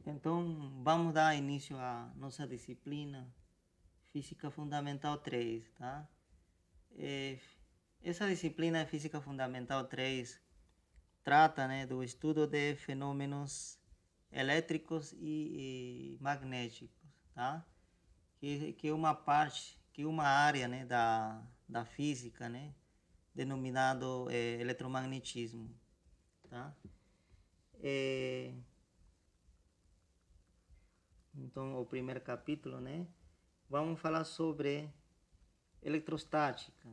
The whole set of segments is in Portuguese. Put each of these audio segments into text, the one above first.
Então, vamos dar início à nossa disciplina Física Fundamental 3, tá? Essa disciplina Física Fundamental 3 trata, né, do estudo de fenômenos elétricos e magnéticos, tá? Que é uma parte, que é uma área, né, da física, né, denominado eletromagnetismo, tá? É, então, o primeiro capítulo, né, vamos falar sobre eletrostática,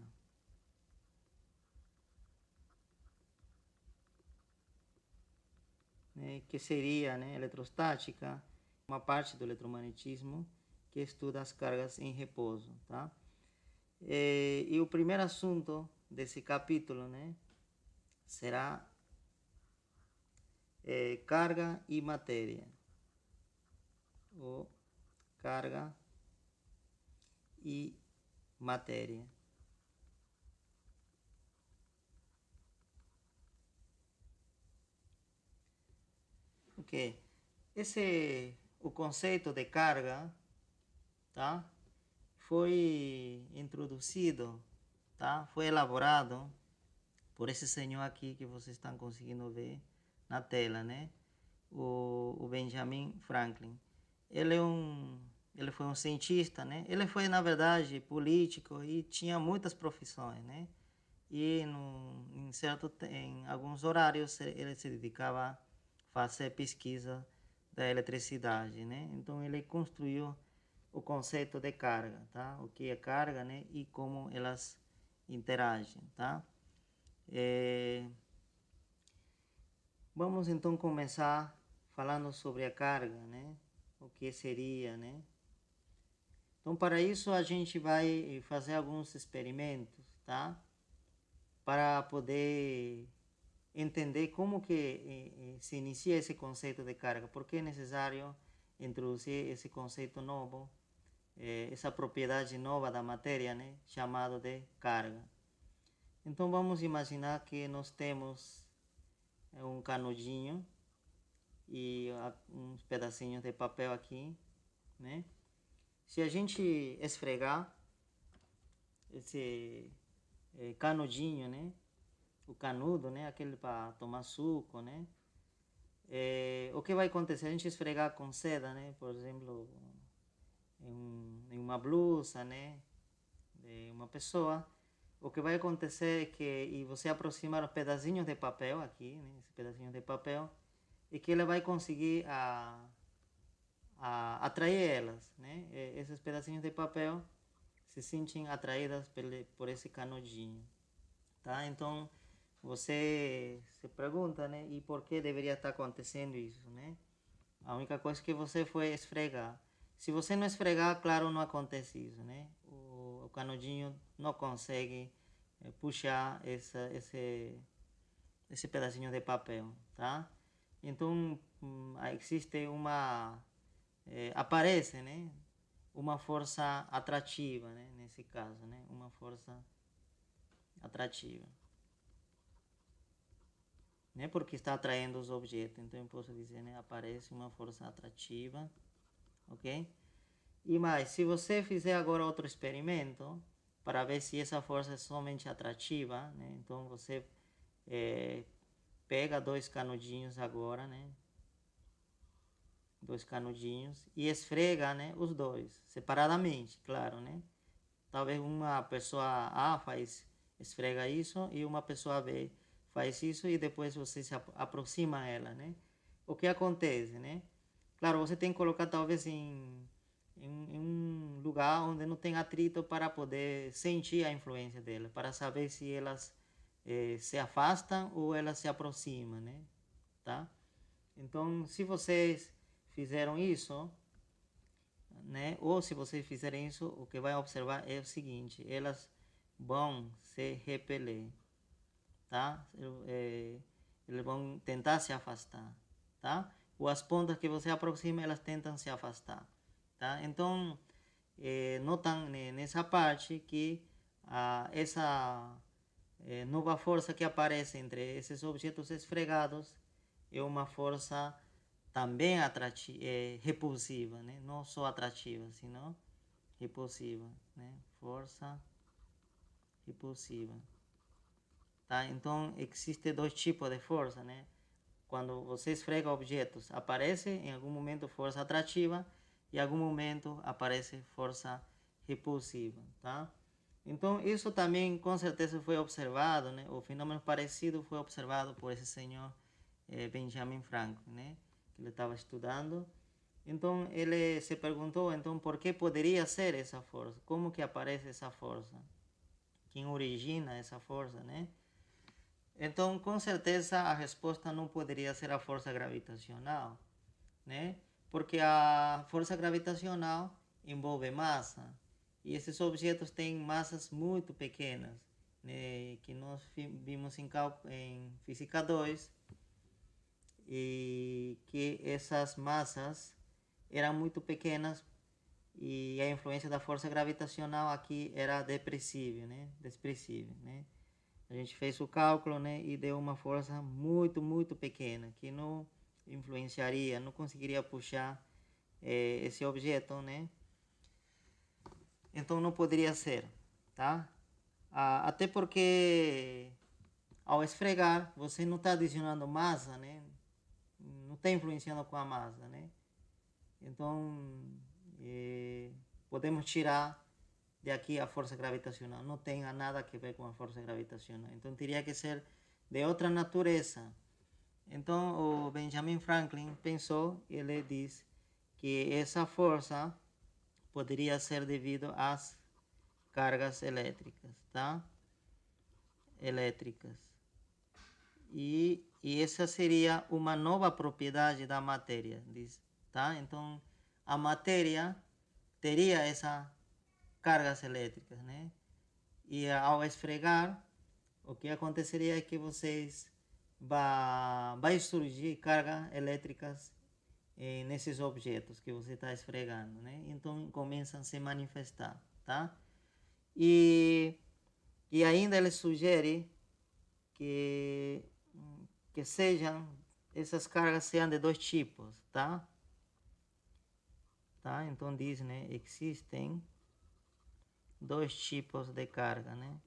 né, que seria, né, eletrostática, uma parte do eletromagnetismo que estuda as cargas em repouso, tá? E o primeiro assunto desse capítulo, né, será carga e matéria, ou carga e matéria. Ok, o conceito de carga, tá? Foi introduzido, tá? Foi elaborado por esse senhor aqui que vocês estão conseguindo ver na tela, né? O Benjamin Franklin. Ele foi um cientista, né? Ele foi, na verdade, político e tinha muitas profissões, né? E em alguns horários ele se dedicava a fazer pesquisa da eletricidade, né? Então ele construiu o conceito de carga, tá? O que é carga, né? E como elas interagem, tá? Vamos então começar falando sobre a carga, né? O que seria, né? Então para isso a gente vai fazer alguns experimentos, tá? Para poder entender como que se inicia esse conceito de carga, porque é necessário introduzir esse conceito novo, essa propriedade nova da matéria, né, chamado de carga. Então vamos imaginar que nós temos um canudinho e uns pedacinhos de papel aqui, né? Se a gente esfregar esse canudinho, né, o canudo, né, aquele para tomar suco, né? O que vai acontecer? A gente esfregar com seda, né? Por exemplo, em uma blusa, né? De uma pessoa. O que vai acontecer é que, e você aproximar os pedacinhos de papel aqui, né? Esse pedacinho de papel, e que ela vai conseguir atrair elas, né? Esses pedacinhos de papel se sentem atraídas por esse canudinho, tá? Então você se pergunta, né? E por que deveria estar acontecendo isso, né? A única coisa que você foi esfregar. Se você não esfregar, claro, não acontece isso, né? O canudinho não consegue puxar esse pedacinho de papel, tá? Então existe aparece, né? Uma força atrativa, né? Nesse caso, né? Uma força atrativa, né? Porque está atraindo os objetos. Então eu posso dizer, né? Aparece uma força atrativa, ok? E mais, se você fizer agora outro experimento para ver se essa força é somente atrativa, né? Então você pega dois canudinhos agora, né? Dois canudinhos e esfrega, né? Os dois separadamente, claro, né? Talvez uma pessoa A esfrega isso e uma pessoa B faz isso e depois você se aproxima ela, né? O que acontece, né? Claro, você tem que colocar talvez em um lugar onde não tem atrito para poder sentir a influência dela, para saber se elas se afastam ou elas se aproximam, né? Tá? Então, se vocês fizeram isso, né? Ou se vocês fizerem isso, o que vai observar é o seguinte: elas vão se repelir, tá? Eles vão tentar se afastar, tá? Ou as pontas que você aproxima, elas tentam se afastar, tá? Então, notam nessa parte que essa nova força que aparece entre esses objetos esfregados é uma força também repulsiva, né? Não só atrativa, senão repulsiva, né? Força repulsiva, tá? Então, existem dois tipos de força, né? Quando você esfrega objetos, aparece em algum momento força atrativa e em algum momento aparece força repulsiva, tá? Então, isso também com certeza foi observado, né? O fenômeno parecido foi observado por esse senhor Benjamin Franklin, né? Que ele estava estudando. Então, ele se perguntou, então, por que poderia ser essa força? Como que aparece essa força? Quem origina essa força, né? Então, com certeza, a resposta não poderia ser a força gravitacional, né? Porque a força gravitacional envolve massa e esses objetos têm massas muito pequenas, né? Que nós vimos em Física 2 e que essas massas eram muito pequenas e a influência da força gravitacional aqui era depressível, né? Desprezível, né? A gente fez o cálculo, né, e deu uma força muito, muito pequena, que não influenciaria, não conseguiria puxar esse objeto, né? Então não poderia ser, tá? Até porque ao esfregar, você não está adicionando massa, né? Não está influenciando com a massa, né? Então, podemos tirar de aqui a força gravitacional. Não tem nada a ver com a força gravitacional. Então, teria que ser de outra natureza. Então, o Benjamin Franklin pensou, ele diz que essa força poderia ser devido às cargas elétricas, tá? Elétricas. E essa seria uma nova propriedade da matéria, diz, tá? Então, a matéria teria essas cargas elétricas, né? E ao esfregar, o que aconteceria é que vocês vai surgir cargas elétricas nesses objetos que você está esfregando, né? Então começam a se manifestar, tá? E ainda ele sugere que sejam essas cargas sejam de dois tipos, tá? Tá? Então diz, né? Existem dois tipos de carga, né?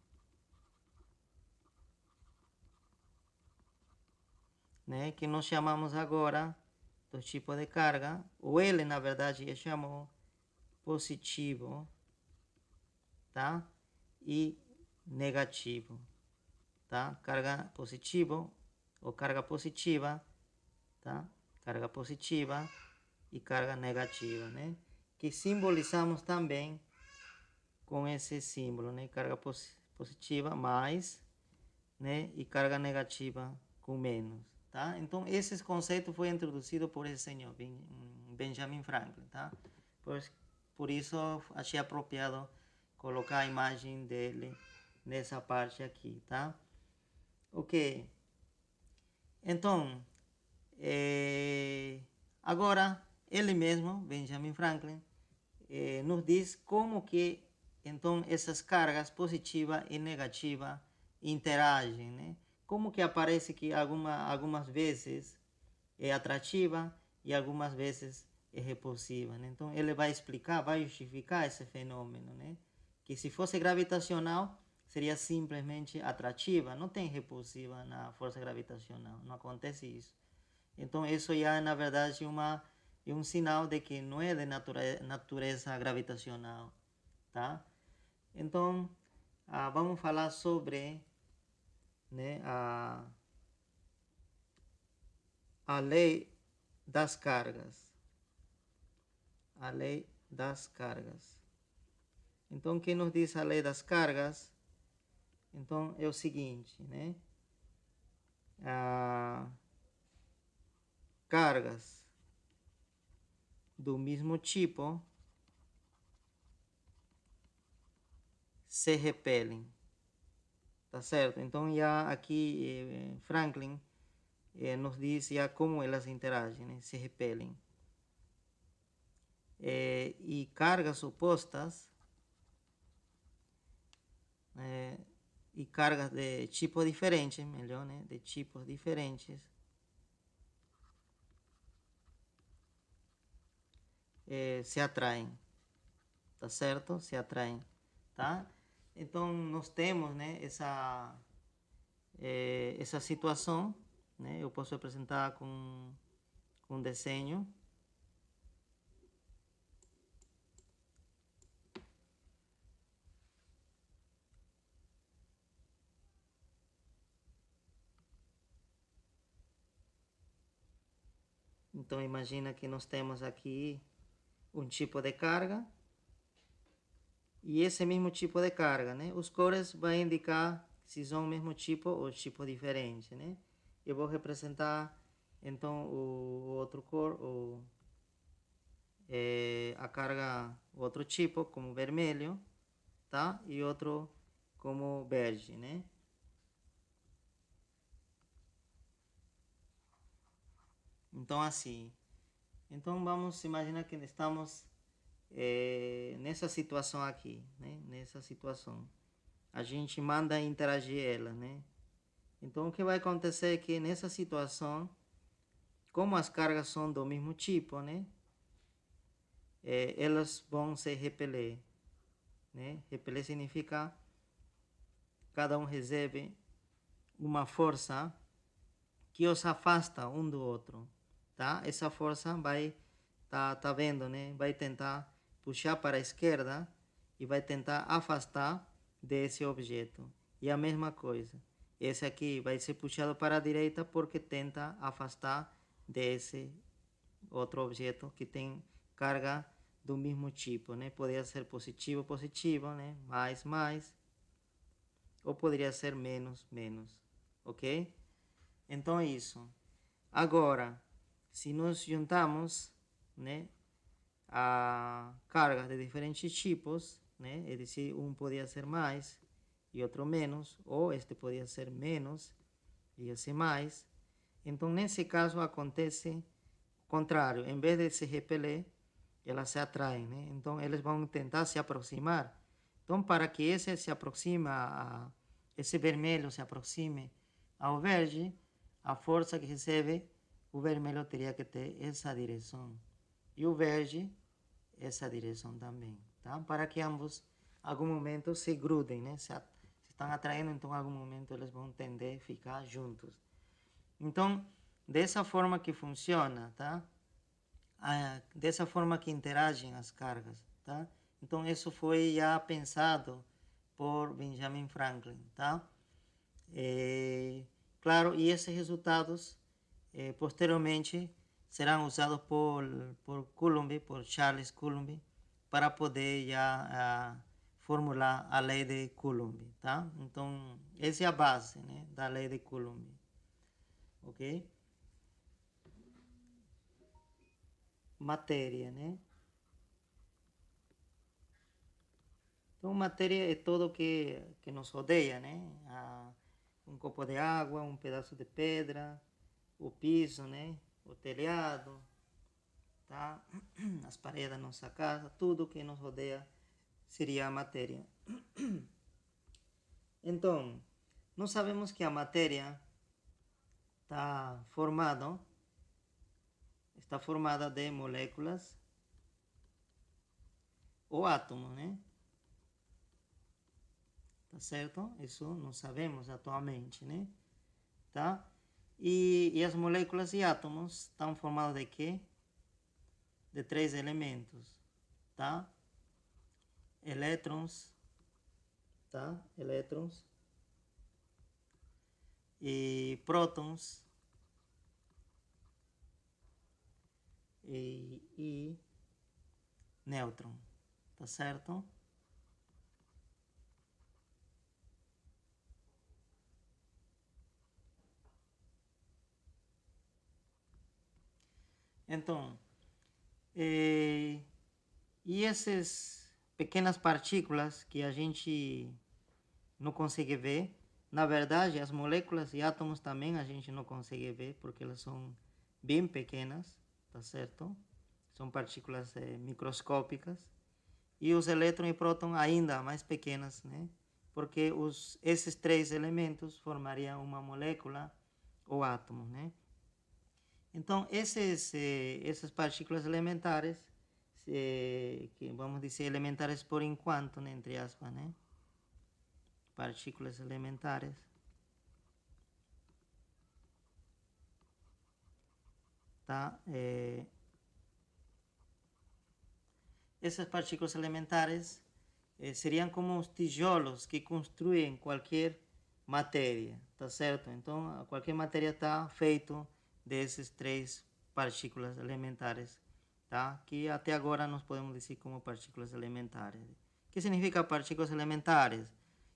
Que nós chamamos agora dos tipos de carga. O ele, na verdade, ele chamou positivo, tá? E negativo, tá? Carga positivo ou carga positiva, tá? Carga positiva e carga negativa, né? Que simbolizamos também com esse símbolo, né? Carga positiva mais, né? E carga negativa com menos, tá? Então, esse conceito foi introduzido por esse senhor, Benjamin Franklin, tá? Por isso, achei apropriado colocar a imagem dele nessa parte aqui, tá? Ok. Então, agora, ele mesmo, Benjamin Franklin, nos diz como que, então, essas cargas positiva e negativa interagem, né? Como que aparece que algumas vezes é atrativa e algumas vezes é repulsiva, né? Então, ele vai explicar, vai justificar esse fenômeno, né? Que se fosse gravitacional, seria simplesmente atrativa, não tem repulsiva na força gravitacional, não acontece isso. Então, isso já é, na verdade, é um sinal de que não é de natureza gravitacional, tá? Então, vamos falar sobre, né, a lei das cargas. A lei das cargas. Então, quem nos diz a lei das cargas? Então, é o seguinte, né? Cargas do mesmo tipo se repelem, tá certo? Então, já aqui Franklin nos diz já como elas interagem, né? Se repelem. E cargas opostas e cargas de tipos diferentes, melhor, né? De tipos diferentes se atraem, tá certo? Se atraem, tá? Então, nós temos, né, essa situação, né? Eu posso apresentar com um desenho. Então, imagina que nós temos aqui um tipo de carga e esse mesmo tipo de carga, né? Os cores vão indicar se são o mesmo tipo ou tipo diferente, né? Eu vou representar então o outro cor, a carga, outro tipo como vermelho, tá? E outro como verde, né? Então assim, então vamos imaginar que estamos nessa situação aqui, né? Nessa situação, a gente manda interagir ela, né? Então o que vai acontecer é que nessa situação, como as cargas são do mesmo tipo, né? Elas vão se repelir, né? Repelir significa cada um recebe uma força que os afasta um do outro, tá? Essa força vai tá vendo, né? Vai tentar puxar para a esquerda e vai tentar afastar desse objeto. E a mesma coisa. Esse aqui vai ser puxado para a direita porque tenta afastar desse outro objeto que tem carga do mesmo tipo, né? Poderia ser positivo, positivo, né? Mais, mais. Ou poderia ser menos, menos. Ok? Então é isso. Agora, se nós juntamos, né, a cargas de diferentes tipos, né, é dizer, um podia ser mais e outro menos, ou este podia ser menos e esse mais. Então, nesse caso, acontece o contrário. Em vez de se repelir, elas se atraem, né? Então, eles vão tentar se aproximar. Então, para que esse se aproxime, esse vermelho se aproxime ao verde, a força que recebe, o vermelho teria que ter essa direção. E o verde, essa direção também, tá? Para que ambos, em algum momento, se grudem, né? Se estão atraindo, então, em algum momento, eles vão tender a ficar juntos. Então, dessa forma que funciona, tá? Dessa forma que interagem as cargas, tá? Então, isso foi já pensado por Benjamin Franklin, tá? Claro, e esses resultados posteriormente serão usados por Coulomb, por Charles Coulomb, para poder já formular a lei de Coulomb, tá? Então, essa é a base, né, da lei de Coulomb, ok? Matéria, né? Então, matéria é tudo que nos rodeia, né? Um copo de água, um pedaço de pedra, o piso, né? O telhado, tá? As paredes da nossa casa, tudo que nos rodeia seria a matéria. Então, nós sabemos que a matéria está formada de moléculas ou átomos, né? Tá certo? Isso nós sabemos atualmente, né? Tá? E as moléculas e átomos estão formados de quê? De 3 elementos, tá? Elétrons, tá? Elétrons e prótons e nêutron, tá certo? Então, e essas pequenas partículas que a gente não consegue ver, na verdade, as moléculas e átomos também a gente não consegue ver porque elas são bem pequenas, tá certo? São partículas microscópicas. E os elétrons e prótons ainda mais pequenas, né? Porque esses 3 elementos formariam uma molécula ou átomo, né? Então, essas partículas elementares que vamos dizer elementares por enquanto, né, entre aspas, né? Partículas elementares. Tá? Essas partículas elementares seriam como os tijolos que construem qualquer matéria, tá certo? Então, qualquer matéria está feito desses três partículas elementares, tá? Que até agora nós podemos dizer como partículas elementares. O que significa partículas elementares?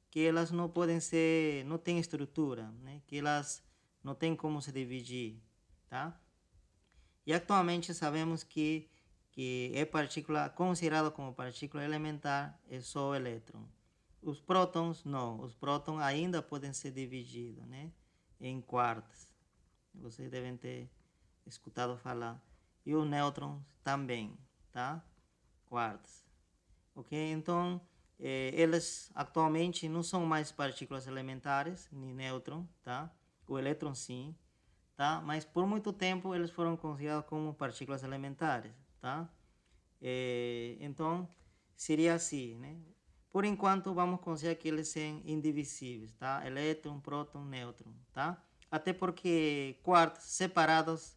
Que elas não podem ser, não têm estrutura, né? Que elas não têm como se dividir, tá? E atualmente sabemos que é partícula, considerado como partícula elementar, é só o elétron. Os prótons, não. Os prótons ainda podem ser divididos, né, em quartas. Vocês devem ter escutado falar. E os nêutrons também, tá? Quartas. Ok? Então, eles atualmente não são mais partículas elementares, nem nêutron, tá? O elétron sim, tá? Mas por muito tempo eles foram considerados como partículas elementares, tá? Então, seria assim, né? Por enquanto, vamos considerar que eles são indivisíveis, tá? Elétron, próton, nêutron, tá? Até porque quartos separados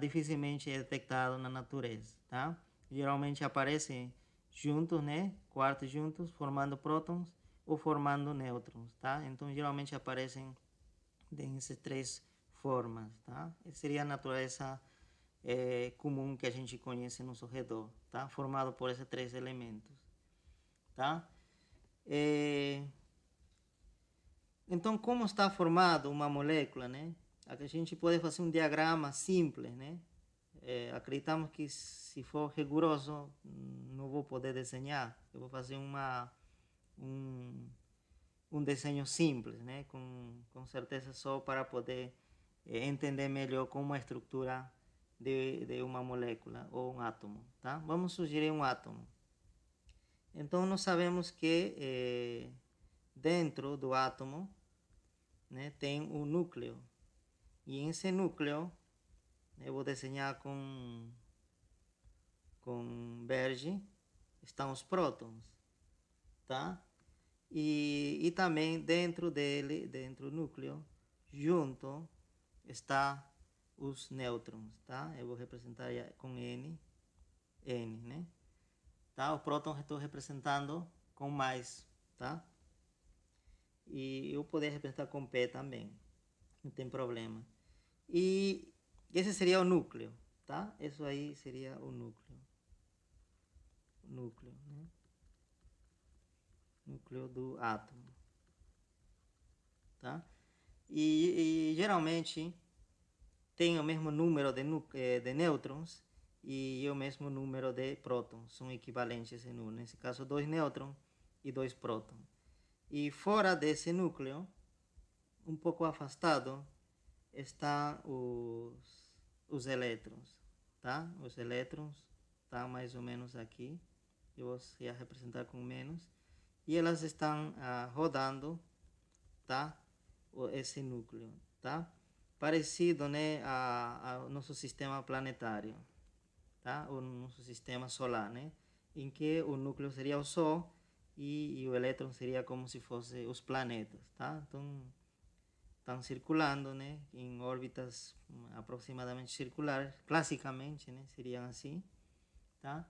dificilmente é detectado na natureza, tá? Geralmente aparecem juntos, né? Quartos juntos, formando prótons ou formando nêutrons, tá? Então, geralmente aparecem dessas três formas, tá? Essa seria a natureza comum que a gente conhece no nosso redor, tá? Formado por esses três elementos, tá? Então, como está formado uma molécula, né? A gente pode fazer um diagrama simples, né? Acreditamos que se for rigoroso, não vou poder desenhar. Eu vou fazer um desenho simples, né? Com certeza só para poder entender melhor como a estrutura de uma molécula ou um átomo, tá? Vamos sugerir um átomo. Então, nós sabemos que dentro do átomo, né, tem um núcleo. E em esse núcleo, eu vou desenhar com verde, estão os prótons, tá? E também dentro dele, dentro do núcleo, junto, está os nêutrons, tá? Eu vou representar com N, né? Tá? O próton estou representando com mais, tá? E eu poderia representar com P também, não tem problema. E esse seria o núcleo, tá? Isso aí seria o núcleo. Núcleo, né? Núcleo do átomo, tá? E geralmente tem o mesmo número de nêutrons e o mesmo número de prótons, são equivalentes em número. Nesse caso, 2 nêutrons e 2 prótons. E fora desse núcleo, um pouco afastado, estão os elétrons, tá? Os elétrons estão mais ou menos aqui. Eu vou representar com menos. E elas estão rodando, tá? Esse núcleo, tá? Parecido, né, ao nosso sistema planetário, tá? O nosso sistema solar, né? Em que o núcleo seria o Sol e o elétron seria como se fosse os planetas, tá? Então, estão circulando, né, em órbitas aproximadamente circulares, classicamente, né, seriam assim, tá?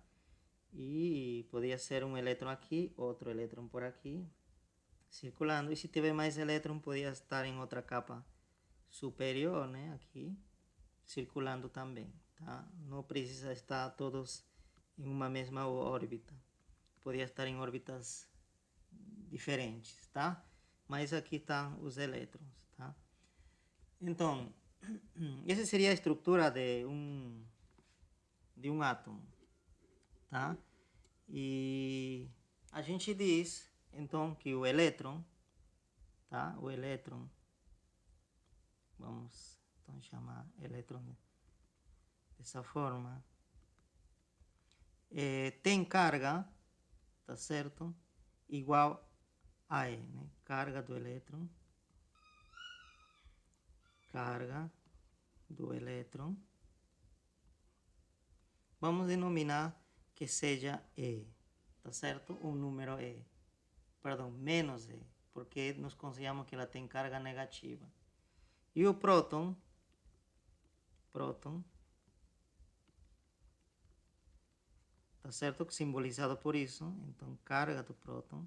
E poderia ser um elétron aqui, outro elétron por aqui, circulando. E se tiver mais elétron, poderia estar em outra capa superior, né, aqui, circulando também, tá? Não precisa estar todos em uma mesma órbita. Poderia estar em órbitas diferentes, tá? Mas aqui estão os elétrons, tá? Então, essa seria a estrutura de um átomo, tá? E a gente diz, então, que o elétron, tá? O elétron, vamos então chamar elétron dessa forma, tem carga, tá certo? Igual a E, né? Carga do elétron, carga do elétron. Vamos denominar que seja E, tá certo? Um número E, perdão, menos E, porque nós consideramos que ela tem carga negativa. E o próton, tá certo? Simbolizado por isso, então carga do próton.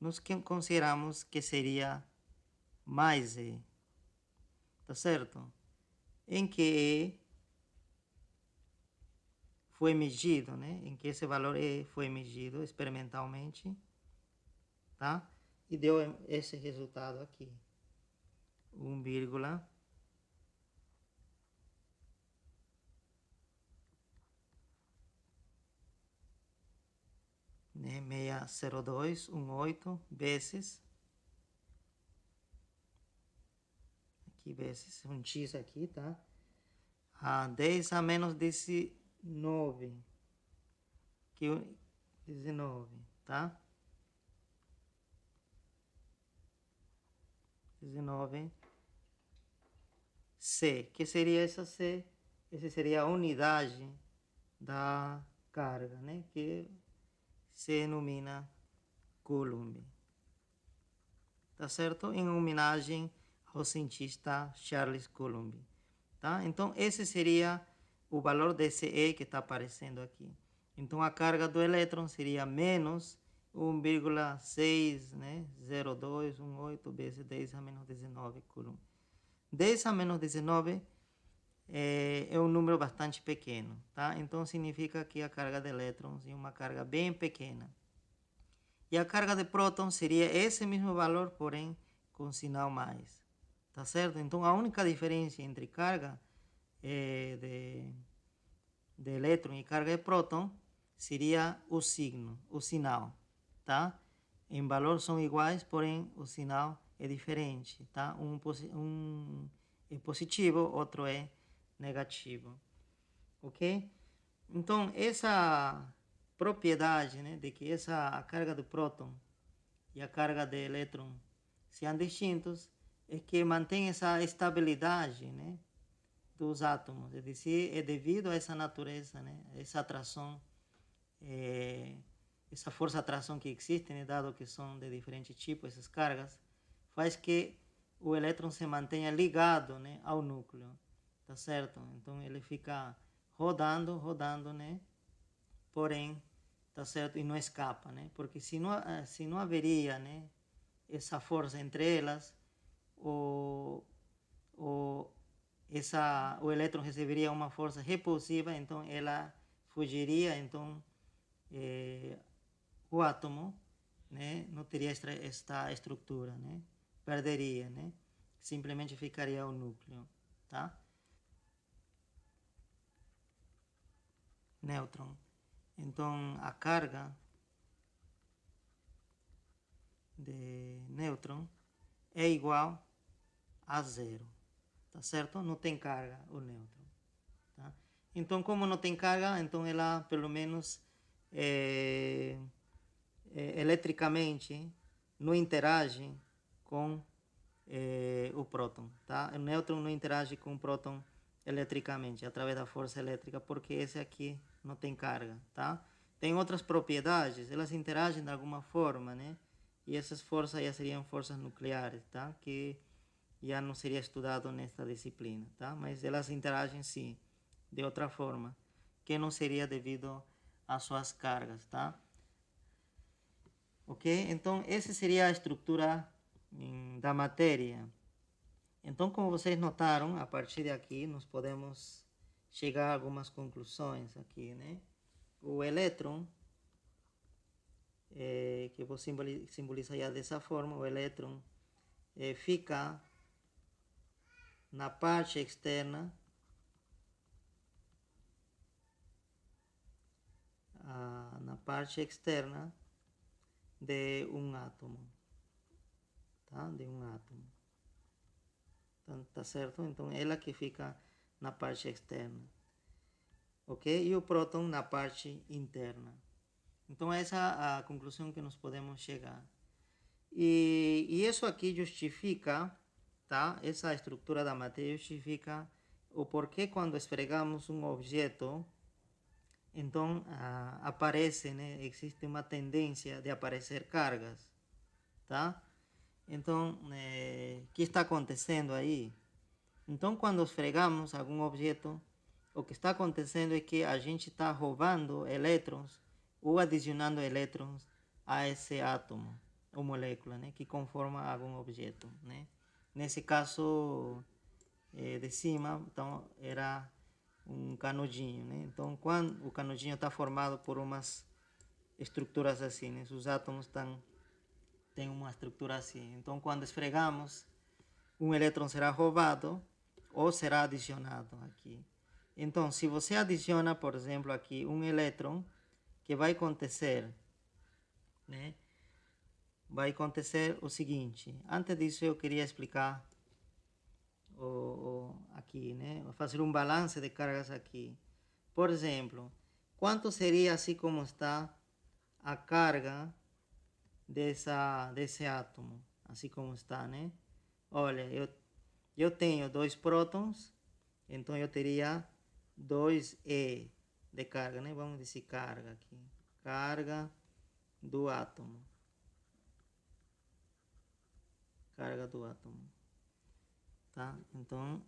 Nós consideramos que seria mais E, tá certo? Em que E foi medido, né? Em que esse valor E foi medido experimentalmente, tá? E deu esse resultado aqui, 1,602, 18 vezes, aqui vezes, um x aqui, tá? A 10 a menos 19, que 19, tá? 19 C, que seria essa C? Essa seria a unidade da carga, né? Que se denomina Coulomb. Tá certo? Em homenagem ao cientista Charles Coulomb. Tá? Então, esse seria o valor desse E que está aparecendo aqui. Então, a carga do elétron seria menos 1,60218 né? 0,218 vezes 10 a menos 19 Coulomb. 10 a menos 19 é um número bastante pequeno, tá? Então significa que a carga de elétrons é uma carga bem pequena. E a carga de prótons seria esse mesmo valor, porém com sinal mais, tá certo? Então a única diferença entre carga de elétron e carga de próton seria o signo, o sinal, tá? Em valor são iguais, porém o sinal é diferente, tá? Um é positivo, outro é negativo, ok? Então, essa propriedade, né, de que a carga do próton e a carga de elétron sejam distintos, é que mantém essa estabilidade, né, dos átomos, é dizer, é devido a essa natureza, né, essa atração, essa força-atração que existe, né, dado que são de diferentes tipos essas cargas, faz que o elétron se mantenha ligado, né, ao núcleo. Tá certo? Então ele fica rodando, né? Porém, tá certo? E não escapa, né? Porque se não haveria, né, essa força entre elas, o elétron receberia uma força repulsiva, então ela fugiria, então o átomo, né, não teria esta estrutura, né? Perderia, né? Simplesmente ficaria o núcleo, tá? Nêutron. Então, a carga de nêutron é igual a zero, tá certo? Não tem carga o nêutron, tá? Então, como não tem carga, então ela, pelo menos, eletricamente, não interage com o próton, tá? O nêutron não interage com o próton eletricamente, através da força elétrica, porque esse aqui não tem carga, tá? Tem outras propriedades, elas interagem de alguma forma, né? E essas forças já seriam forças nucleares, tá? Que já não seria estudado nesta disciplina, tá? Mas elas interagem sim, de outra forma, que não seria devido às suas cargas, tá? Ok? Então, essa seria a estrutura da matéria. Então, como vocês notaram, a partir de aqui nós podemos chegar a algumas conclusões aqui, né? O elétron, que eu vou simbolizar já dessa forma, o elétron fica na parte externa, de um átomo, tá? De um átomo. Então, tá certo? Então, ela que fica na parte externa, ok? E o próton na parte interna. Então, essa é a conclusão que nós podemos chegar. E isso aqui justifica tá? Essa estrutura da matéria justifica o porquê quando esfregamos um objeto, então aparece, né? Existe uma tendência de aparecer cargas, tá? Então, o que está acontecendo aí? Então, quando esfregamos algum objeto, o que está acontecendo é que a gente está roubando elétrons ou adicionando elétrons a esse átomo ou molécula, né, que conforma algum objeto, né? Nesse caso de cima, então era um canudinho, né? Então, quando o canudinho está formado por umas estruturas assim, né? Os átomos têm uma estrutura assim. Então, quando esfregamos, um elétron será roubado ou será adicionado aqui. Então, se você adiciona, por exemplo, aqui um elétron, que vai acontecer, né? Vai acontecer o seguinte. Antes disso, eu queria explicar aqui, né? Vou fazer um balanço de cargas aqui. Por exemplo, quanto seria assim como está a carga desse átomo, assim como está, né? Olha, eu tenho 2 prótons, então eu teria 2e de carga, né? Vamos dizer carga aqui. Carga do átomo. Carga do átomo. Tá? Então,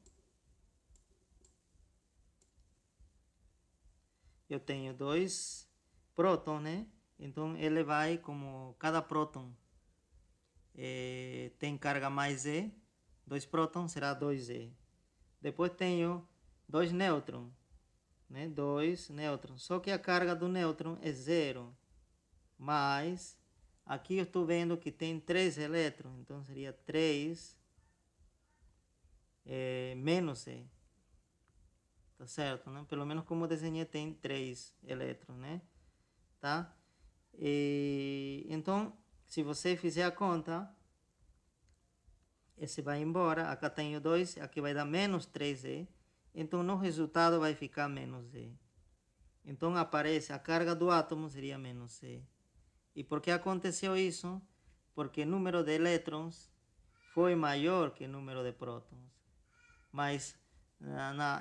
eu tenho 2 prótons, né? Então, ele vai como cada próton tem carga mais E, 2 prótons será 2E. Depois tenho 2 nêutrons, né? 2 nêutrons. Só que a carga do nêutron é 0. Mas aqui eu estou vendo que tem 3 elétrons. Então seria 3 menos E. Tá certo, né? Pelo menos como eu desenhei tem 3 elétrons, né? Tá? Então, se você fizer a conta, esse vai embora. Acá tenho 2, aqui vai dar menos 3E. Então, no resultado vai ficar menos E. Então, aparece a carga do átomo seria menos E. E por que aconteceu isso? Porque o número de elétrons foi maior que o número de prótons. Mas,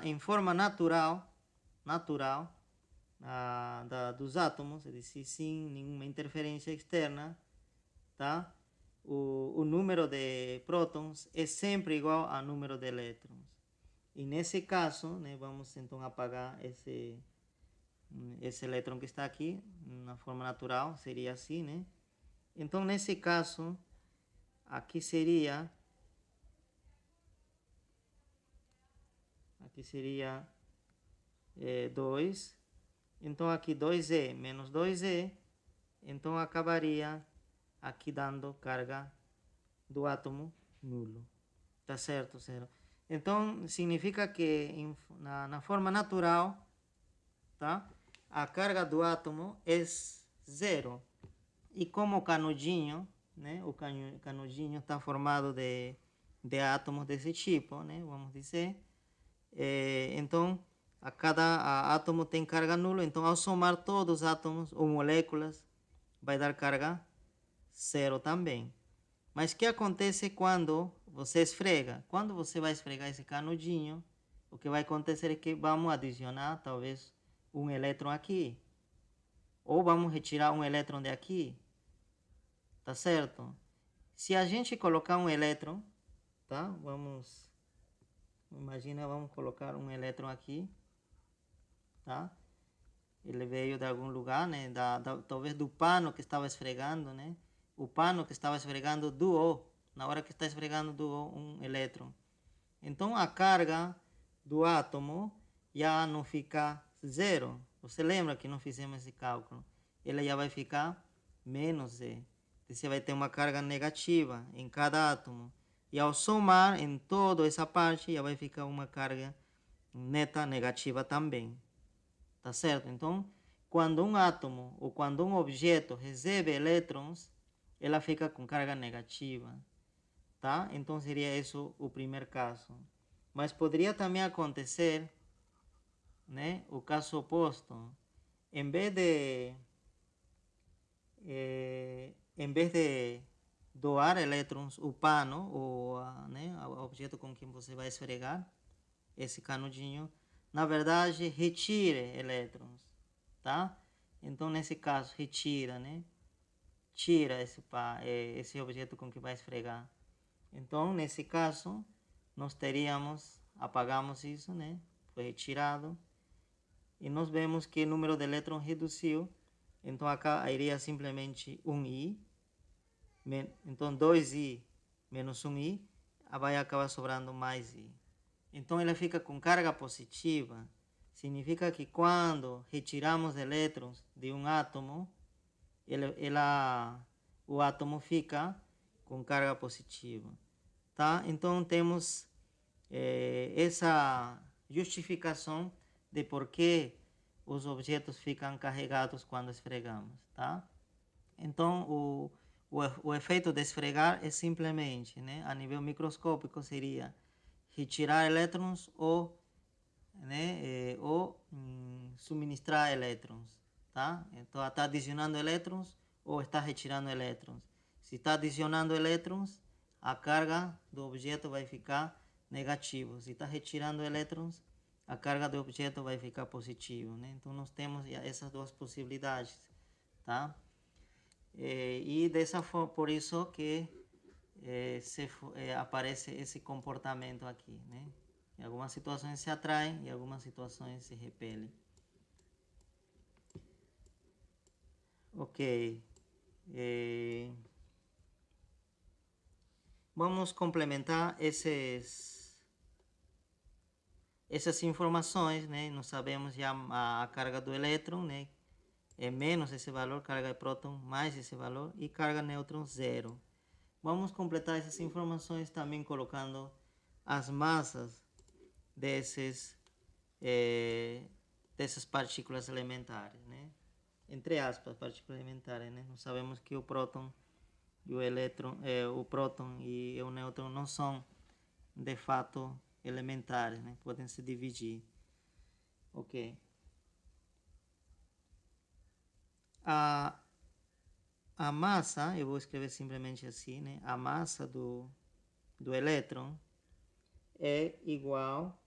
em forma natural dos átomos, é dizer, sem nenhuma interferência externa, tá? O número de prótons é sempre igual ao número de elétrons. E nesse caso, né, vamos então apagar esse elétron que está aqui, na forma natural, seria assim, né? Então, nesse caso, aqui seria 2. Então, aqui 2E menos 2E. Então, acabaria aqui dando carga do átomo nulo. Tá certo, zero. Então, significa que na forma natural, tá? A carga do átomo é 0. E como o canudinho, né? O canudinho está formado de átomos desse tipo, né? Vamos dizer. Então, cada átomo tem carga nula. Então, ao somar todos os átomos ou moléculas, vai dar carga 0 também. Mas o que acontece quando você esfrega? Quando você vai esfregar esse canudinho, o que vai acontecer é que vamos adicionar talvez um elétron aqui. Ou vamos retirar um elétron de aqui. Tá certo? Se a gente colocar um elétron, tá? Imagina, vamos colocar um elétron aqui, tá? Ele veio de algum lugar, né? Talvez do pano que estava esfregando, né? O pano que estava esfregando doou, na hora que está esfregando, doou um elétron. Então, a carga do átomo já não fica 0. Você lembra que não fizemos esse cálculo? Ele já vai ficar menos E. Você vai ter uma carga negativa em cada átomo. E ao somar em toda essa parte, já vai ficar uma carga neta negativa também. Tá certo? Então, quando um átomo ou quando um objeto recebe elétrons, ela fica com carga negativa. Tá? Então, seria isso o primeiro caso. Mas poderia também acontecer, né, o caso oposto. Em vez de doar elétrons, o pano, né, o objeto com quem você vai esfregar, esse canudinho, na verdade, retire elétrons, tá? Então, nesse caso, retira, né? Tira esse objeto com que vai esfregar. Então, nesse caso, nós apagamos isso, né? Foi retirado. E nós vemos que o número de elétrons reduziu. Então, acá iria simplesmente 1i. Então, 2i menos 1i, vai acabar sobrando mais i. Então, ele fica com carga positiva. Significa que quando retiramos elétrons de um átomo, o átomo fica com carga positiva. Tá? Então, temos essa justificação de por que os objetos ficam carregados quando esfregamos. Tá? Então, o efeito de esfregar é simplesmente, né, a nível microscópico, seria retirar elétrons ou, né, suministrar elétrons. Tá? Então, está adicionando elétrons ou está retirando elétrons. Se está adicionando elétrons, a carga do objeto vai ficar negativa. Se está retirando elétrons, a carga do objeto vai ficar positiva. Né? Então, nós temos essas duas possibilidades. Tá? E dessa forma, por isso que aparece esse comportamento aqui, né? Em algumas situações se atraem e em algumas situações se repelem. Ok. Vamos complementar essas informações, né? Nós sabemos já a carga do elétron, né? É menos esse valor, carga de próton mais esse valor, e carga nêutron zero. Vamos completar essas informações também colocando as massas dessas partículas elementares, né? Entre aspas, partículas elementares, né? Nós sabemos que o próton e o elétron, o próton e o nêutron não são de fato elementares, né? Podem se dividir. Ok. A massa, eu vou escrever simplesmente assim, né? A massa do elétron é igual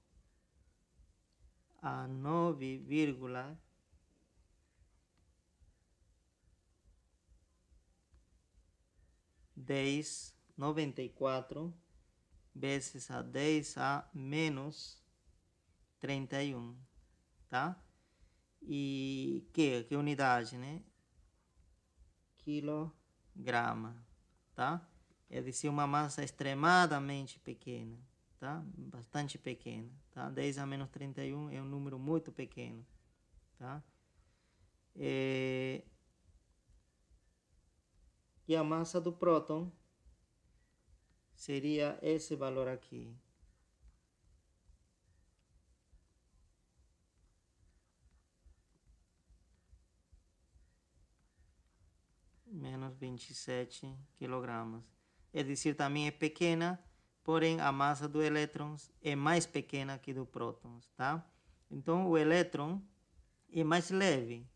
a 9,1094 vezes a 10 a menos 31, tá? E que unidade, né? Quilograma, tá? É dizer, uma massa extremadamente pequena, tá? Bastante pequena, tá? 10 a menos 31 é um número muito pequeno, tá? E a massa do próton seria esse valor aqui. Menos 27 quilogramas. É dizer, também é pequena, porém a massa do elétron é mais pequena que do próton, tá? Então o elétron é mais leve,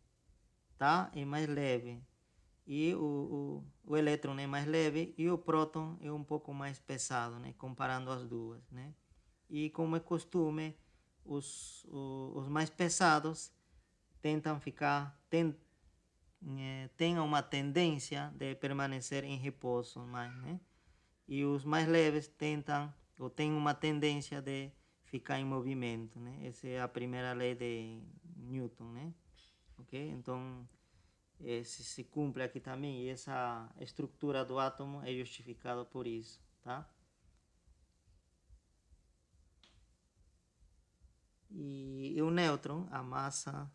tá? É mais leve. E o elétron é mais leve e o próton é um pouco mais pesado, né? Comparando as duas, né? E como é costume, os mais pesados tentam têm uma tendência de permanecer em repouso mais, né? E os mais leves tentam ou têm uma tendência de ficar em movimento, né? Essa é a primeira lei de Newton, né? Ok? Então, se cumpre aqui também, e essa estrutura do átomo é justificada por isso, tá? E o nêutron, a massa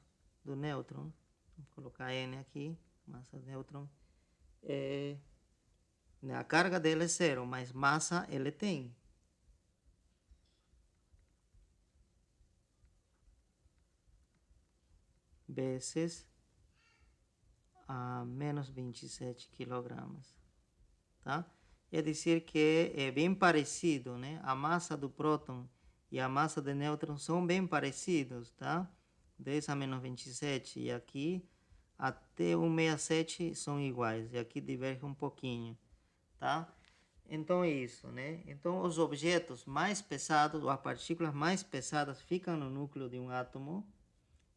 do nêutron, vou colocar N aqui, massa do nêutron, a carga dele é zero, mas massa ele tem. Vezes a menos 27 quilogramas, tá? É dizer que é bem parecido, né? A massa do próton e a massa do nêutron são bem parecidos, tá? 10 a menos 27 e aqui até 1,67 são iguais, e aqui diverge um pouquinho, tá? Então é isso, né? Então os objetos mais pesados, ou as partículas mais pesadas ficam no núcleo de um átomo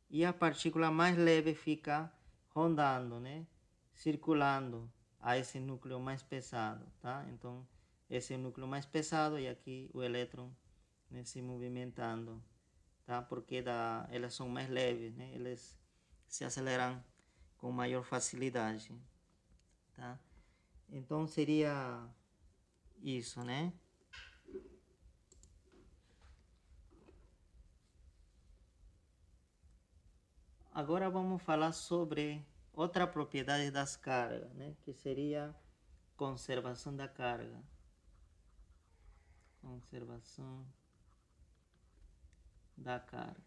e a partícula mais leve fica rondando, né? Circulando a esse núcleo mais pesado, tá? Então esse é o núcleo mais pesado e aqui o elétron, né, se movimentando, tá? Porque elas são mais leves, né? Eles se aceleram com maior facilidade, tá? Então seria isso, né? Agora vamos falar sobre outra propriedade das cargas, né? Que seria conservação da carga. Conservação da carga.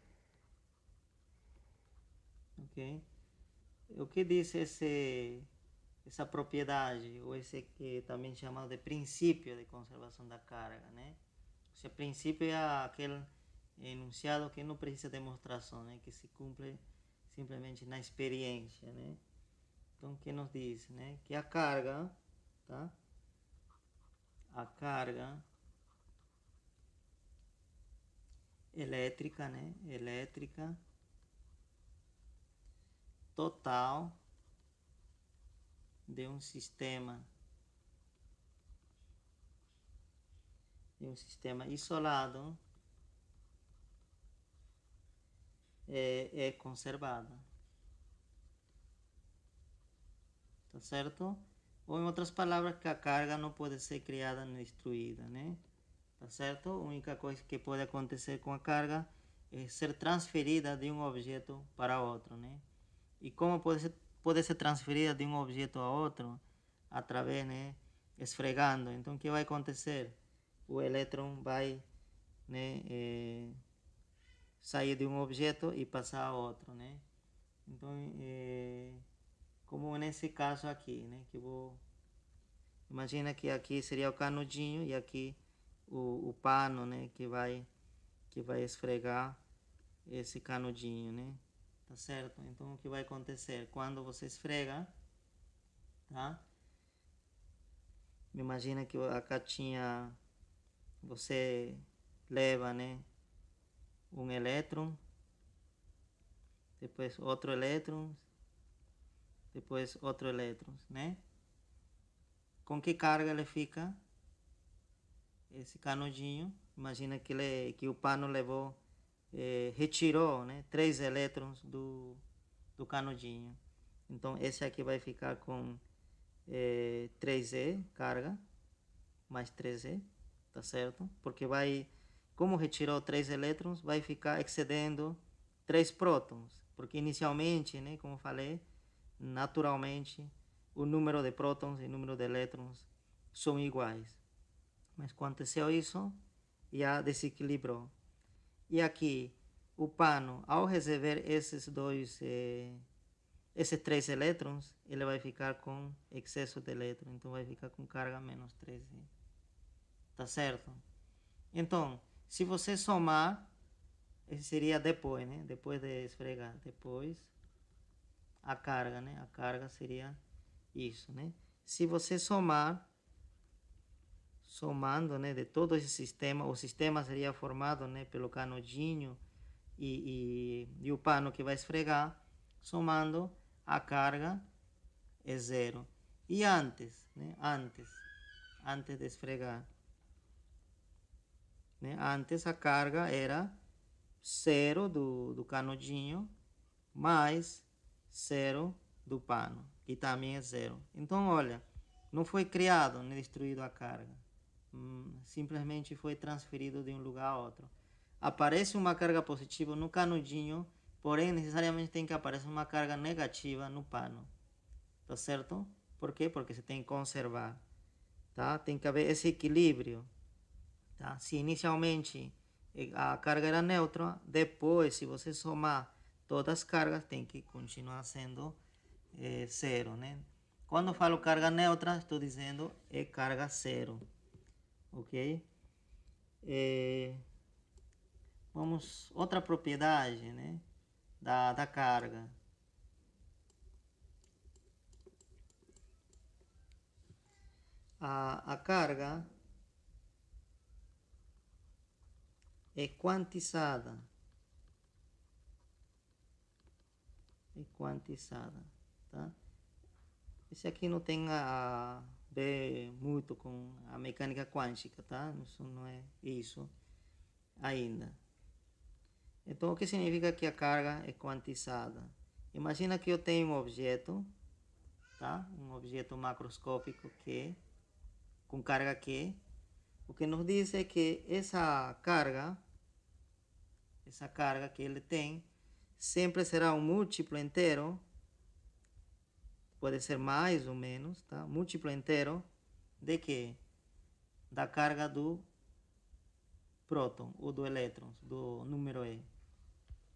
Ok? O que diz essa propriedade, ou esse que também chamado de princípio de conservação da carga, né? Esse princípio é aquele enunciado que não precisa de demonstração, né? Que se cumpre simplesmente na experiência, né? Então, o que nos diz, né? Que a carga, tá? A carga elétrica, né? Elétrica total de um sistema isolado é conservada, tá certo? Ou em outras palavras, que a carga não pode ser criada nem destruída, né? Tá certo? A única coisa que pode acontecer com a carga é ser transferida de um objeto para outro, né? E como pode ser transferida de um objeto a outro? Através, né, esfregando. Então, o que vai acontecer? O elétron vai, né, sair de um objeto e passar a outro, né? Então, como nesse caso aqui, né, que vou imagina que aqui seria o canudinho e aqui o pano, né, que vai esfregar esse canudinho, né? Tá certo? Então o que vai acontecer quando você esfrega, tá? Me imagina que a caixinha você leva, né, um elétron, depois outro elétron, depois outro elétron, né? Com que carga ele fica? Esse canudinho, imagina que o pano levou, retirou, né, 3 elétrons do canudinho. Então esse aqui vai ficar com 3E carga, mais 3E, tá certo? Porque vai, como retirou 3 elétrons, vai ficar excedendo 3 prótons. Porque inicialmente, né, como falei, naturalmente o número de prótons e o número de elétrons são iguais. Mas aconteceu isso, já desequilibrou. E aqui, o pano, ao receber esses 3 elétrons, ele vai ficar com excesso de elétrons. Então vai ficar com carga menos 13. Tá certo? Então, se você somar, esse seria depois, né? Depois de esfregar. Depois, a carga, né? A carga seria isso, né? Se você somando, né, de todo esse sistema, o sistema seria formado, né, pelo canudinho e o pano que vai esfregar, somando a carga é zero. E antes, né, antes de esfregar, né, antes a carga era zero do canudinho mais zero do pano, que também é zero. Então, olha, não foi criado nem destruído a carga. Simplesmente foi transferido de um lugar a outro. Aparece uma carga positiva no canudinho, porém necessariamente tem que aparecer uma carga negativa no pano. Tá certo? Por quê? Porque você tem que conservar. Tá? Tem que haver esse equilíbrio. Tá? Se inicialmente a carga era neutra, depois, se você somar todas as cargas, tem que continuar sendo zero. Né? Quando eu falo carga neutra, estou dizendo é carga zero. Ok? Vamos, outra propriedade, né, da carga. a carga é quantizada. Tá? Esse aqui não tem a ver muito com a mecânica quântica, tá? Isso não é isso ainda. Então, o que significa que a carga é quantizada? Imagina que eu tenho um objeto, tá? Um objeto macroscópico com carga Q. O que nos diz é que essa carga que ele tem, sempre será um múltiplo inteiro, pode ser mais ou menos, tá? Múltiplo inteiro de quê? Da carga do próton ou do elétron, do número E.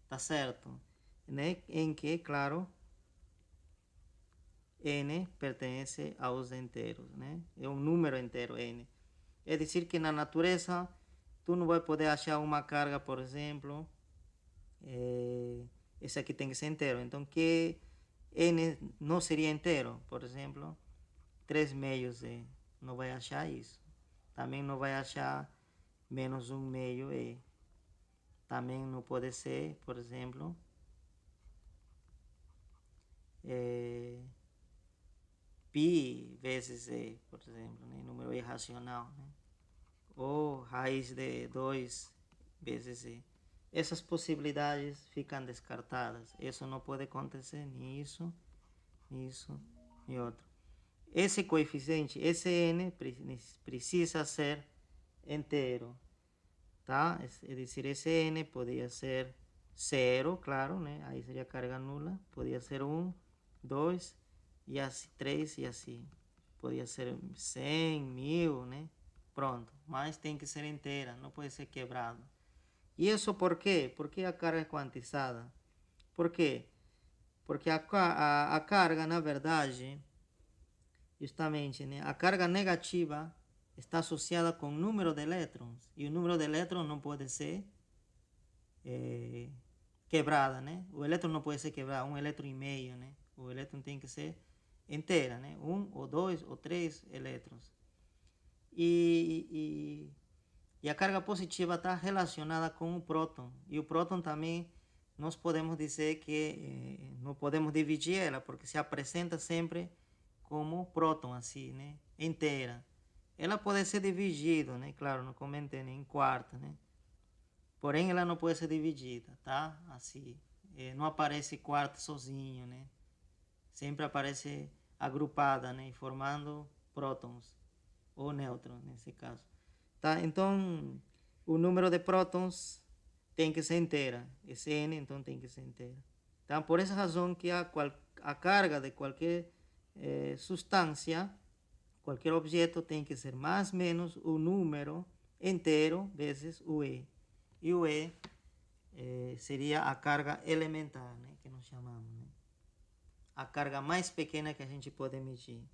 Tá certo? Né? Em que, claro, N pertence aos inteiros, né? É um número inteiro, N. É dizer que na natureza, tu não vai poder achar uma carga, por exemplo, esse aqui tem que ser inteiro. Então, que N não seria inteiro, por exemplo, 3 meios E. Não vai achar isso. Também não vai achar menos 1 meio E. Também não pode ser, por exemplo, π vezes E, por exemplo, né? Número irracional, né? Ou raiz de 2 vezes E. Essas possibilidades ficam descartadas. Isso não pode acontecer, nem isso, nem outro. Esse coeficiente, esse N, precisa ser inteiro, tá? É dizer, esse N poderia ser 0, claro, né? Aí seria carga nula. Podia ser 1, 2, e assim, 3 e assim. Podia ser 100, 1000, né? Pronto. Mas tem que ser inteira, não pode ser quebrado. E isso por quê? Porque a carga é quantizada. Por quê? Porque a carga, na verdade, justamente, né? A carga negativa está associada com o número de elétrons. E o número de elétrons não pode ser quebrada, né? O elétron não pode ser quebrado, 1,5 elétron, né? O elétron tem que ser inteira, né? 1 ou 2 ou 3 elétrons. E a carga positiva está relacionada com o próton. E o próton também, nós podemos dizer que não podemos dividir ela, porque se apresenta sempre como próton, assim, né? Inteira. Ela pode ser dividida, né? Claro, não comentei, em quartos, né? Porém, ela não pode ser dividida, tá? Assim, não aparece quarto sozinho, né? Sempre aparece agrupada, né? Formando prótons ou nêutrons, nesse caso. Tá? Então, o número de prótons tem que ser inteira. Esse N, então, tem que ser inteira. Tá? Por essa razão que a carga de qualquer substância, qualquer objeto, tem que ser mais ou menos o número inteiro vezes o E. E o E seria a carga elementar, né? Que nós chamamos. Né? A carga mais pequena que a gente pode medir.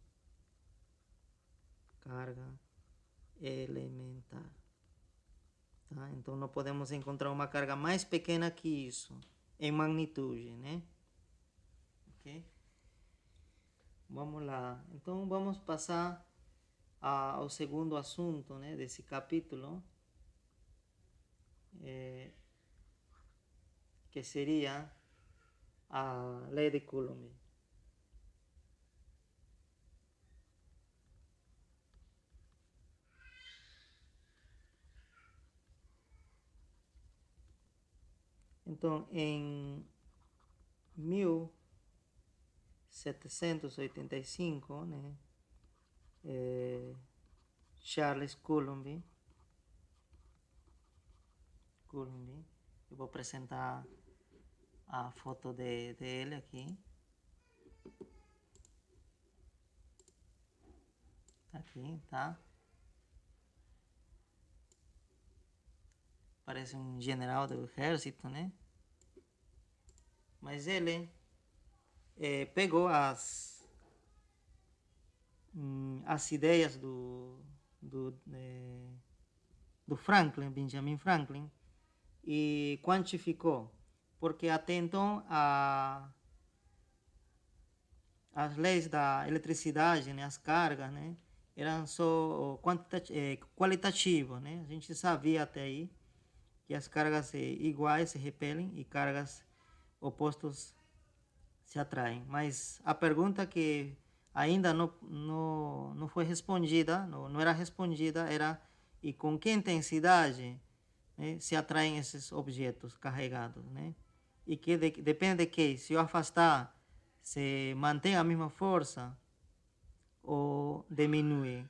Carga elementar. Tá? Então, não podemos encontrar uma carga mais pequena que isso, em magnitude, né? Ok? Vamos lá. Então, vamos passar ao segundo assunto, né, desse capítulo, que seria a lei de Coulomb. Então, em 1785, né, Charles Coulomb, eu vou apresentar a foto dele aqui. Tá aqui, tá? Parece um general do exército, né? Mas ele pegou as ideias do Franklin, Benjamin Franklin, e quantificou. Porque até então as leis da eletricidade, né, as cargas, né, eram só qualitativos, né? A gente sabia até aí que as cargas iguais se repelem e cargas opostas se atraem. Mas a pergunta que ainda não foi respondida, não era respondida, era e com que intensidade, né, se atraem esses objetos carregados, né? E que depende de que, se eu afastar, se mantém a mesma força ou diminui,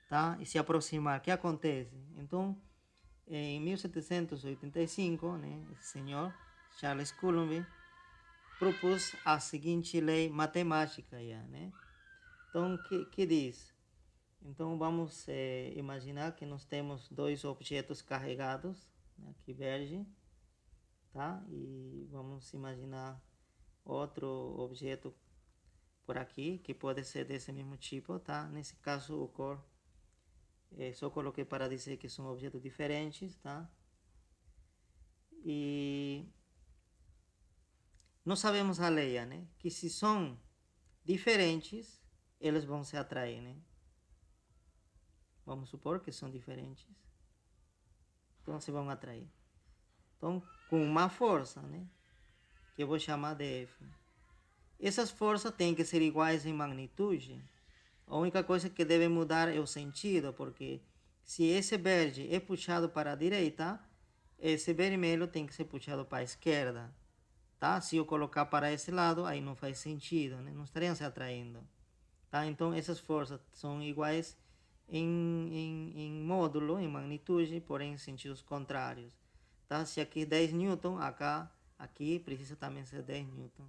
tá? E se aproximar, o que acontece? Então, em 1785, né, esse senhor, Charles Coulomb, propôs a seguinte lei matemática, né? Então, que diz? Então, vamos imaginar que nós temos dois objetos carregados, né, aqui verde, tá? E vamos imaginar outro objeto por aqui, que pode ser desse mesmo tipo, tá? Nesse caso, o cor só coloquei para dizer que são objetos diferentes, tá? E nós sabemos a lei, né? Que se são diferentes, eles vão se atrair, né? Vamos supor que são diferentes. Então se vão atrair. Então, com uma força, né? Que eu vou chamar de F. Essas forças têm que ser iguais em magnitude. A única coisa que deve mudar é o sentido, porque se esse verde é puxado para a direita, esse vermelho tem que ser puxado para a esquerda. Tá? Se eu colocar para esse lado, aí não faz sentido, né? Não estariam se atraindo. Tá? Então, essas forças são iguais em módulo, em magnitude, porém em sentidos contrários. Tá? Se aqui 10 newton, aqui precisa também ser 10 newton.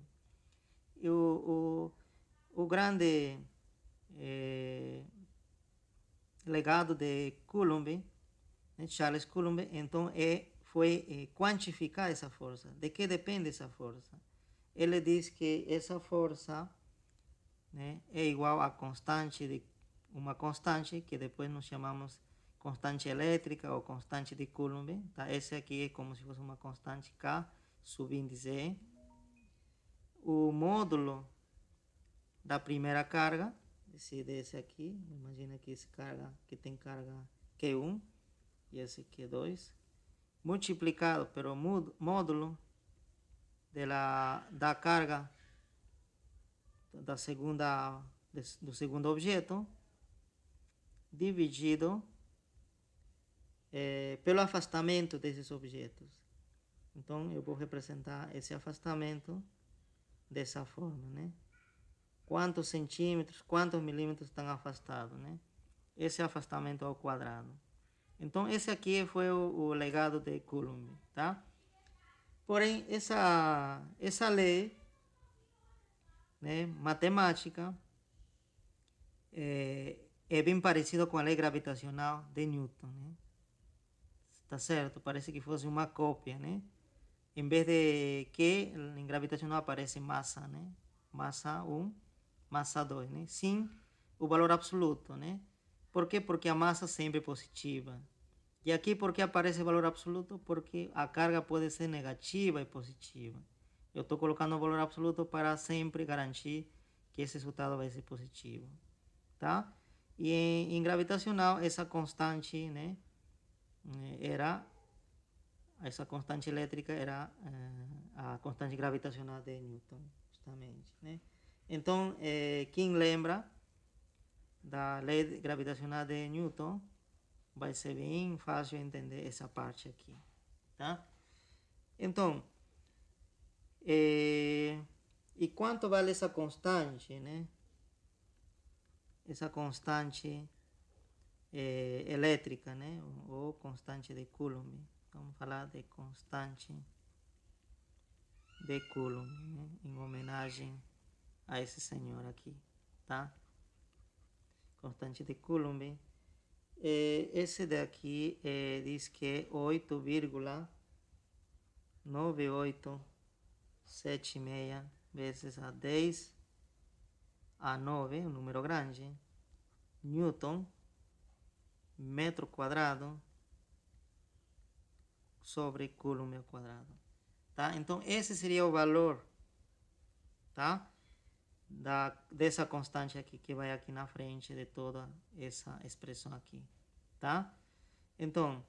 E o grande legado de Coulomb, né, Charles Coulomb, então foi quantificar essa força. De que depende essa força? Ele diz que essa força, né, é igual a uma constante que depois nós chamamos constante elétrica ou constante de Coulomb. Tá? Esse aqui é como se fosse uma constante K, subíndice E. O módulo da primeira carga, desse aqui, imagina que esse carga que tem carga Q1 e esse Q2, multiplicado pelo módulo da carga do segundo objeto, dividido pelo afastamento desses objetos. Então, eu vou representar esse afastamento dessa forma, né? Quantos centímetros, quantos milímetros estão afastados, né? Esse afastamento ao quadrado. Então, esse aqui foi o legado de Coulomb, tá? Porém, essa lei, né, matemática é bem parecida com a lei gravitacional de Newton, né? Tá certo? Parece que fosse uma cópia, né? Em vez de que em gravitacional aparece massa, né? Massa 1, massa 2, né? Sim, o valor absoluto, né? Por quê? Porque a massa sempre é positiva. E aqui, por que aparece valor absoluto? Porque a carga pode ser negativa e positiva. Eu estou colocando o valor absoluto para sempre garantir que esse resultado vai ser positivo, tá? E em gravitacional, essa constante, né, essa constante elétrica era a constante gravitacional de Newton, justamente, né? Então, quem lembra da lei gravitacional de Newton, vai ser bem fácil entender essa parte aqui, tá? Então, e quanto vale essa constante, né? Essa constante elétrica, né? Ou constante de Coulomb. Vamos falar de constante de Coulomb, né? Em homenagem a esse senhor aqui, tá? Constante de Coulomb. Esse daqui diz que é 8,9876 vezes a 10 a 9, um número grande, Newton, metro quadrado, sobre Coulomb ao quadrado. Tá? Então, esse seria o valor, tá? dessa constante aqui que vai aqui na frente de toda essa expressão aqui, tá? Então,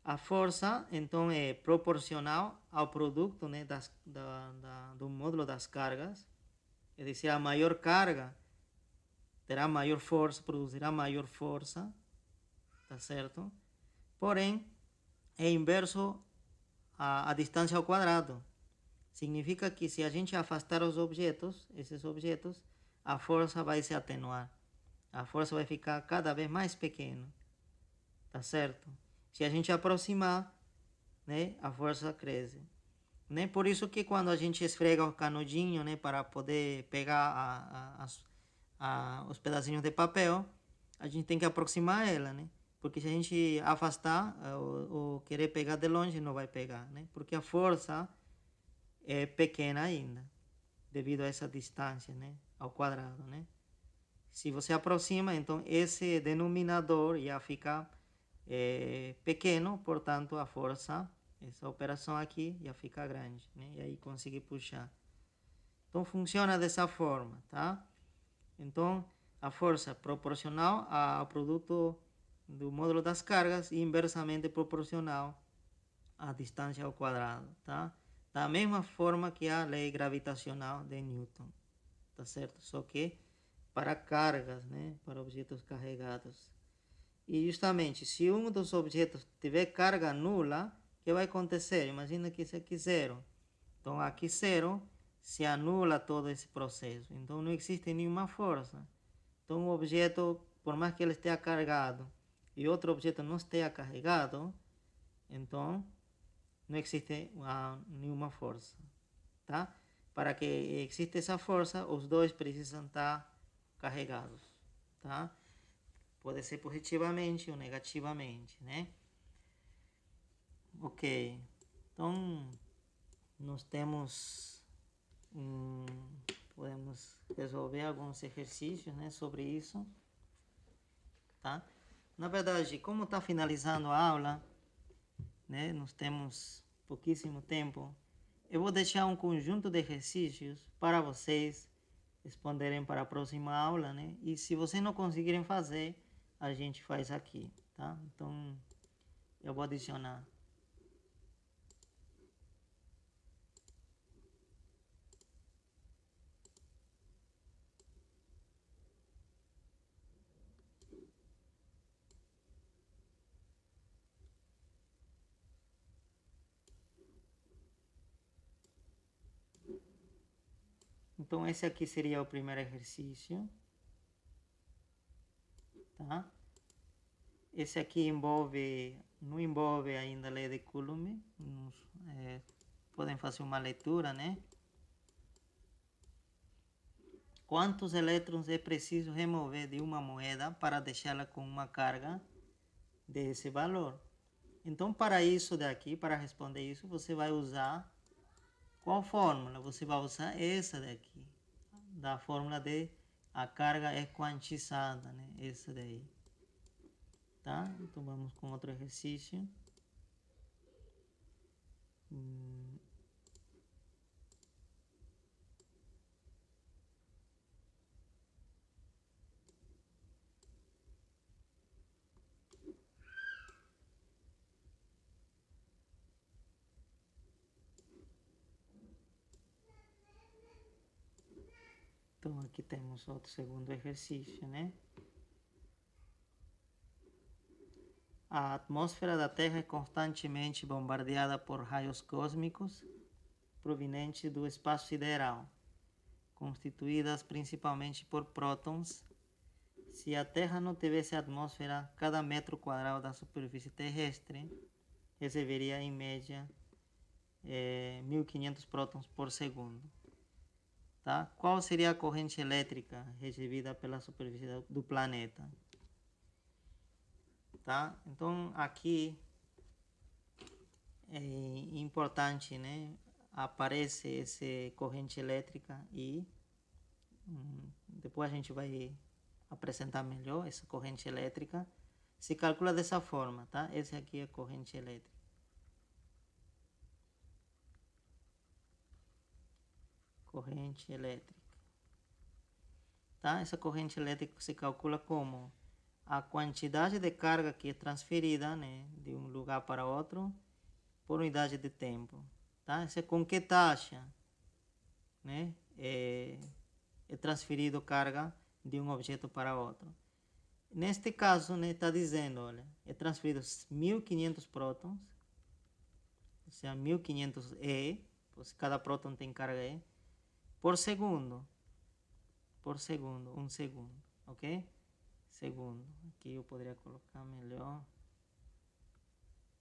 a força então é proporcional ao produto, né, do módulo das cargas. É dizer, a maior carga terá maior força, produzirá maior força, tá certo? Porém, é inverso à distância ao quadrado. Significa que se a gente afastar esses objetos, a força vai se atenuar. A força vai ficar cada vez mais pequena, tá certo? Se a gente aproximar, né, a força cresce. Né? Por isso que quando a gente esfrega o canudinho, né, para poder pegar os pedacinhos de papel, a gente tem que aproximar ela, né? Porque se a gente afastar ou querer pegar de longe, não vai pegar, né? Porque a força é pequena ainda, devido a essa distância, né, ao quadrado, né? Se você aproxima, então esse denominador já fica pequeno, portanto a força, essa operação aqui já fica grande, né? E aí consegue puxar. Então funciona dessa forma, tá? Então a força proporcional ao produto do módulo das cargas e inversamente proporcional à distância ao quadrado, tá? Da mesma forma que a lei gravitacional de Newton, tá certo? Só que para cargas, né? Para objetos carregados. E justamente, se um dos objetos tiver carga nula, o que vai acontecer? Imagina que isso aqui é zero. Então aqui zero se anula todo esse processo. Então não existe nenhuma força. Então o objeto, por mais que ele esteja carregado e outro objeto não esteja carregado, então não existe nenhuma força, tá? Para que exista essa força, os dois precisam estar carregados, tá? Pode ser positivamente ou negativamente, né? Ok. Então, nós temos... podemos resolver alguns exercícios, né, sobre isso, tá? Na verdade, como está finalizando a aula, né, nós temos pouquíssimo tempo, eu vou deixar um conjunto de exercícios para vocês responderem para a próxima aula, né? E se vocês não conseguirem fazer, a gente faz aqui, tá? Então, eu vou adicionar. Então, esse aqui seria o primeiro exercício, tá? Esse aqui não envolve ainda a lei de Coulomb. Podem fazer uma leitura, né? Quantos elétrons é preciso remover de uma moeda para deixá-la com uma carga desse valor? Então, para isso daqui, para responder isso, você vai usar qual fórmula? Você vai usar essa daqui, da fórmula de a carga é quantizada, né? Essa daí. Tá? Então vamos com outro exercício. Então aqui temos outro segundo exercício, né? A atmosfera da Terra é constantemente bombardeada por raios cósmicos provenientes do espaço sideral, constituídas principalmente por prótons. Se a Terra não tivesse atmosfera, cada metro quadrado da superfície terrestre receberia em média 1.500 prótons por segundo. Tá? Qual seria a corrente elétrica recebida pela superfície do planeta? Tá? Então aqui é importante, né? Aparece essa corrente elétrica e depois a gente vai apresentar melhor essa corrente elétrica. Se calcula dessa forma, tá? Essa aqui é a corrente elétrica. Corrente elétrica. tá? Essa corrente elétrica se calcula como a quantidade de carga que é transferida, né, de um lugar para outro por unidade de tempo, tá? Isso é com que taxa, né, é transferido carga de um objeto para outro. Neste caso, né, está dizendo, olha, é transferido 1.500 prótons, ou seja, 1.500 E, pois cada próton tem carga E, por segundo, um segundo, ok? Segundo, aqui eu poderia colocar melhor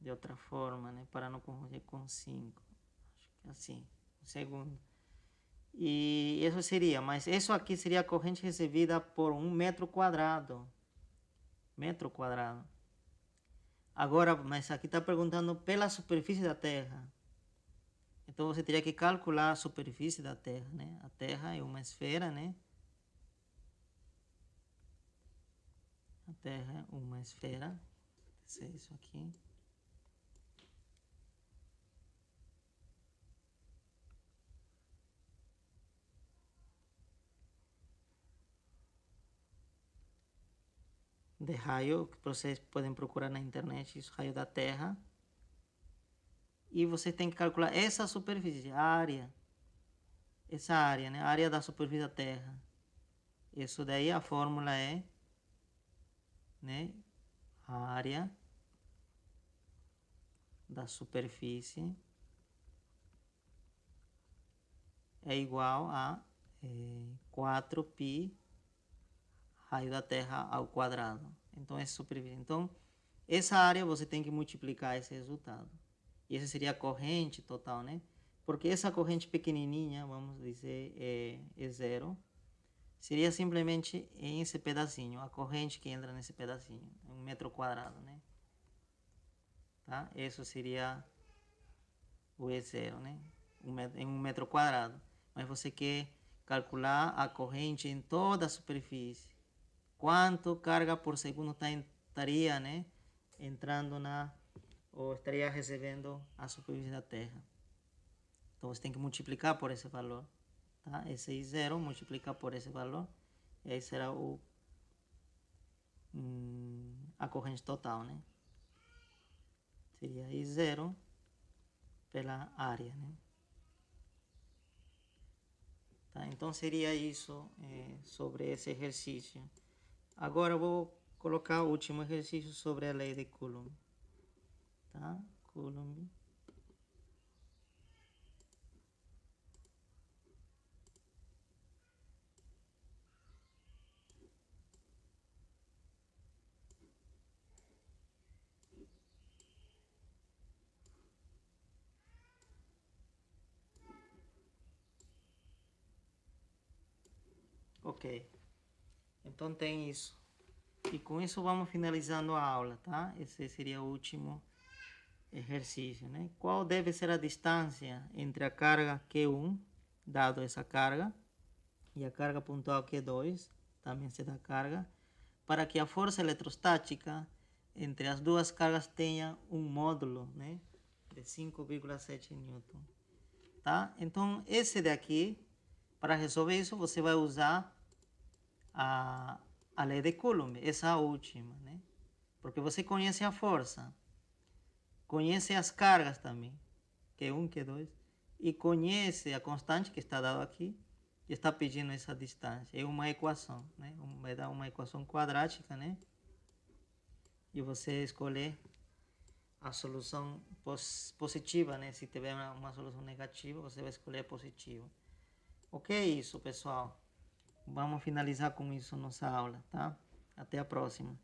de outra forma, né, para não confundir com 5, acho que assim, um segundo. E isso seria, mas isso aqui seria a corrente recebida por 1 metro quadrado. Metro quadrado. Agora, mas aqui está perguntando pela superfície da Terra. Então você teria que calcular a superfície da Terra, né? A Terra é uma esfera, né? A Terra é uma esfera. Isso é isso aqui. De raio, que vocês podem procurar na internet, isso, raio da Terra. E você tem que calcular essa superfície, a área. Essa área, né? A área da superfície da Terra. Isso daí, a fórmula é, né, a área da superfície é igual a 4π raio da Terra ao quadrado. Então, essa superfície. Então, essa área você tem que multiplicar esse resultado. E essa seria a corrente total, né? Porque essa corrente pequenininha, vamos dizer, é zero. Seria simplesmente em esse pedacinho, a corrente que entra nesse pedacinho, 1 metro quadrado, né? Tá? Isso seria o E0, né? Em 1 metro quadrado. Mas você quer calcular a corrente em toda a superfície. Quanto carga por segundo estaria, né, entrando ou estaria recebendo a superfície da Terra. Então você tem que multiplicar por esse valor, tá? Esse I0 multiplicar por esse valor, e aí será a corrente total, né? Seria I0 pela área, né? Tá? Então seria isso sobre esse exercício. Agora eu vou colocar o último exercício sobre a lei de Coulomb. Tá? Coulomb. Ok. Então tem isso. E com isso vamos finalizando a aula, tá? Esse seria o último exercício, né? Qual deve ser a distância entre a carga Q1, dado essa carga, e a carga pontual Q2, também se dá carga, para que a força eletrostática entre as duas cargas tenha um módulo, né, de 5,7 newton, tá? Então esse daqui, para resolver isso, você vai usar a lei de Coulomb, essa última, né? Porque você conhece a força, conhece as cargas também, Q1, Q2, e conhece a constante que está dado aqui, e está pedindo essa distância. É uma equação, né? Vai dar uma equação quadrática, né? E você escolher a solução positiva, né? Se tiver uma solução negativa, você vai escolher a positiva. Ok, isso, pessoal. Vamos finalizar com isso nossa aula, tá? Até a próxima.